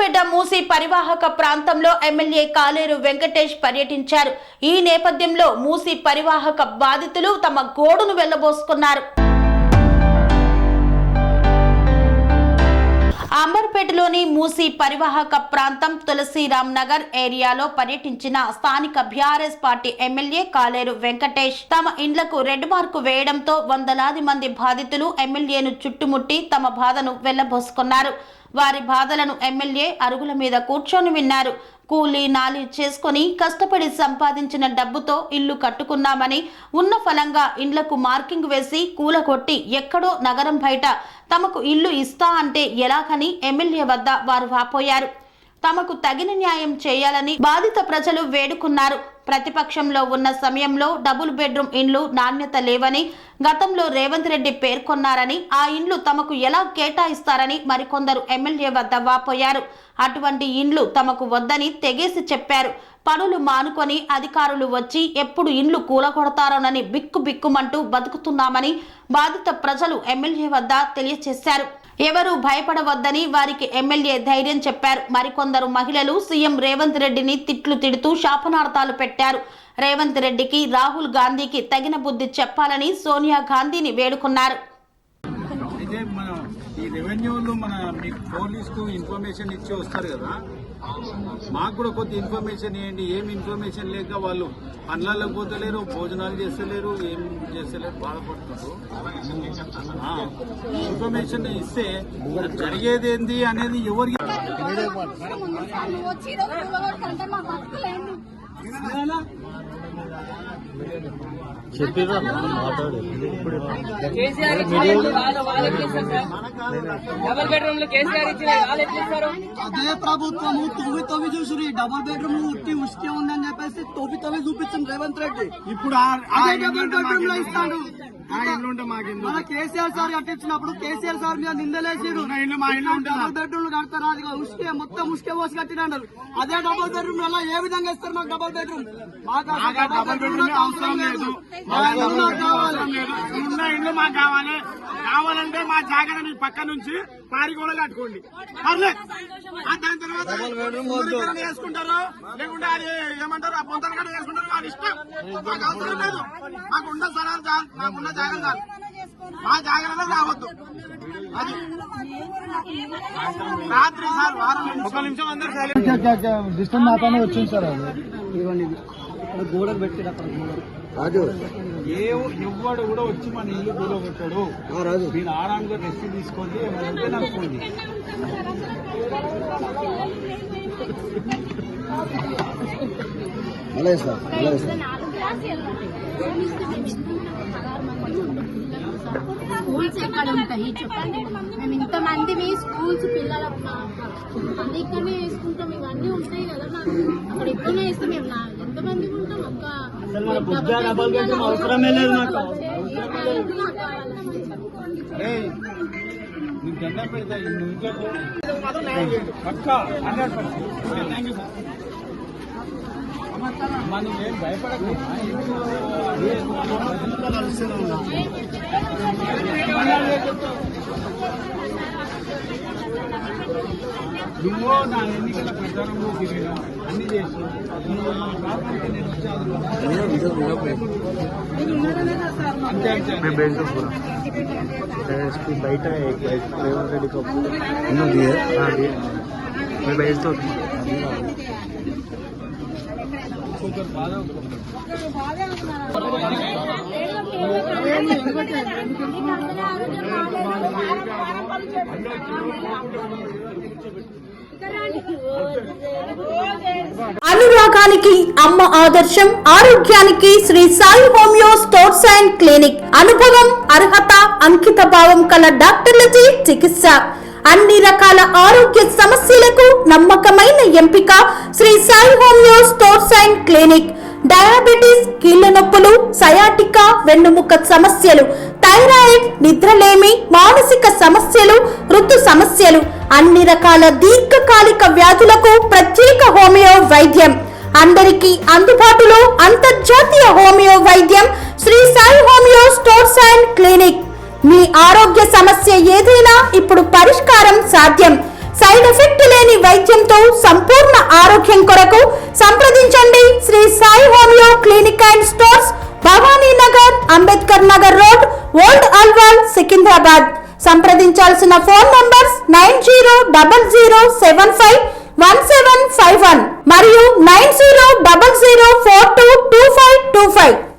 అంబర్పేట మూసి పరివాహక ప్రాంతంలో ఎమ్మెల్యే కాలేరు వెంకటేష్ పర్యటించారు. ఈ నేపథ్యంలో మూసి పరివాహక బాధితులు తమ గోడును వెళ్లబోసుకున్నారు. అంబర్పేటలోని మూసి పరివాహక ప్రాంతం తులసిరామ్ నగర్ ఏరియాలో పర్యటించిన స్థానిక బీఆర్ఎస్ పార్టీ ఎమ్మెల్యే కాలేరు వెంకటేష్ తమ ఇండ్లకు రెడ్ మార్కు వేయడంతో వందలాది మంది బాధితులు ఎమ్మెల్యేను చుట్టుముట్టి తమ బాధను వెళ్లబోసుకున్నారు. వారి బాధలను ఎమ్మెల్యే అరుగుల మీద కూర్చొని విన్నారు. కూలీ నాలి చేసుకుని కష్టపడి సంపాదించిన డబ్బుతో ఇల్లు కట్టుకున్నామని ఉన్న ఫలంగా ఇండ్లకు మార్కింగ్ వేసి కూలగొట్టి ఎక్కడో నగరం బయట తమకు ఇల్లు ఇస్తా అంటే ఎలాగని ఎమ్మెల్యే వద్ద వారు వాపోయారు. తమకు తగిన న్యాయం చేయాలని బాధిత ప్రజలు వేడుకున్నారు. ప్రతిపక్షంలో ఉన్న సమయంలో డబుల్ బెడ్రూమ్ ఇండ్లు నాణ్యత లేవని గతంలో రేవంత్ రెడ్డి పేర్కొన్నారని, ఆ ఇండ్లు తమకు ఎలా కేటాయిస్తారని మరికొందరు ఎమ్మెల్యే వద్ద వాపోయారు. అటువంటి ఇండ్లు తమకు వద్దని తెగేసి చెప్పారు. పనులు మానుకొని అధికారులు వచ్చి ఎప్పుడు ఇండ్లు కూలగొడతారోనని బిక్కుమంటూ బతుకుతున్నామని బాధిత ప్రజలు ఎమ్మెల్యే వద్ద తెలియజేశారు. ఎవరు భయపడవద్దని వారికి ఎమ్మెల్యే ధైర్యం చెప్పారు. మరికొందరు మహిళలు సీఎం రేవంత్ రెడ్డిని తిడుతూ శాపనార్థాలు పెట్టారు. రేవంత్ రెడ్డికి, రాహుల్ గాంధీకి తగిన బుద్ధి చెప్పాలని సోనియా గాంధీని వేడుకున్నారు. ఈ రెవెన్యూలు మన మీకు పోలీసుకు ఇన్ఫర్మేషన్ ఇచ్చి వస్తారు కదా, మాకు కూడా కొద్ది ఇన్ఫర్మేషన్ ఇవ్వండి. ఏమి ఇన్ఫర్మేషన్ లేక వాళ్ళు పనులకు పోతలేరు, భోజనాలు చేస్తలేరు, ఏం చేస్తలేరు, బాధపడుతున్నారు. ఇన్ఫర్మేషన్ ఇస్తే జరిగేది ఏంది అనేది ఎవరికి అదే ప్రభుత్వము తొమ్మిది చూసి డబుల్ బెడ్రూమ్ ఉట్టి ఉష్కే ఉందని చెప్పేసి తొమ్మిది చూపించింది రేవంత్ రెడ్డి. ఇప్పుడు డబుల్ బెడ్రూమ్ లో ఇస్తాడు. మన కేసీఆర్ సార్ కట్టించినప్పుడు కేసీఆర్ సార్ మీద నిందలేసిరు. డబుల్ బెడ్రూమ్ కడతారా, అది ఉష్కే మొత్తం ఉష్కే పోసి కట్టినాడు. అదే డబుల్ బెడ్రూమ్ లో ఏ విధంగా ఇస్తారు మాకు డబుల్ బెడ్రూమ్? డబుల్ బెడ్రూమ్ అవసరం లేదు. ఉన్న ఇండ్లు మాకు కావాలంటే మా జాగ్రత్త మీ పక్క నుంచి పారిగోడ కట్టుకోండి, పర్లేదు. దాని తర్వాత వేసుకుంటారు, లేకుంటే అది ఏమంటారు ఆ పొంతలు కూడా వేసుకుంటారు, అది ఇష్టం. మాకు అవసరం లేదు. మాకున్న స్థలాలు చాలు, మాకున్న జాగ్రత్త చాలు. మా జాగ్రత్త రావద్దు. అది రాత్రి సార్ వారం ఒక నిమిషం అందరూ డిస్టెన్స్ మాత్రమే వచ్చింది సార్. అది ఇవ్వండి గోడలు పెట్టి రాజు ఎవ్వడు కూడా వచ్చి మన ఇల్లు కూలగొట్టాడు. రాజు మీరు ఆరాంగా రెస్ట్ తీసుకోండి, ఏమంటే నడుకోండి. అలాగే సార్, అలాగే సార్. స్కూల్స్ ఎక్కడ ఉంటాయి చెప్పండి? మేము ఇంతమందివి స్కూల్స్ పిల్లలకు ఇక్కడనే వేసుకుంటాం. ఇవన్నీ ఉంటాయి కదా, నాకు అక్కడ ఎక్కడనే వేస్తాం. మేము ఎంతమంది ఉంటాం? ఒక్క అవసరమే లేదు నాకు. దండం పెడతా మనం ఏం భయపడకుండా నువ్వు నా ఎన్నికల ప్రచారంలో తిరిగినా అన్ని చేసి అంతే బయట రేవంత్ రెడ్డి అనురాగానికి అమ్మ ఆదర్శం, ఆరోగ్యానికి Shri Sai homeo stores and clinic. అనుభవం, అర్హత, అంకిత భావం కల డాక్టర్లచే చికిత్స. అన్ని రకాల ఆరోగ్య సమస్యలకు నమ్మకమైన ఎంపిక Shri Sai homeo stores and clinic. Diabetes, కీళ్ల నొప్పులు, సయాటికా, వెన్నుముక సమస్యలు, థైరాయిడ్, నిద్రలేమి, మానసిక సమస్యలు, ఋతు సమస్యలు, అన్ని రకాల దీర్ఘకాలిక వ్యాధులకు ప్రత్యేక హోమియో వైద్యం. అందరికీ అందుబాటులో అంతర్జాతీయ హోమియో వైద్యం Shri Sai homeo stores and clinic. మీ ఆరోగ్య సమస్య ఏదైనా ఇప్పుడు పరిష్కారం సాధ్యం. సైడ్ ఎఫెక్ట్ లేని లేని వైద్యంతో సంపూర్ణ ఆరోగ్యం కొరకు సంప్రదించండి Shri Sai homeo clinic and stores, Bhavani Nagar, Ambedkar Nagar road, old Alwal, Secunderabad. సంప్రదించాల్సిన ఫోన్ నంబర్స్ 9000751751 మరియు 9000422525.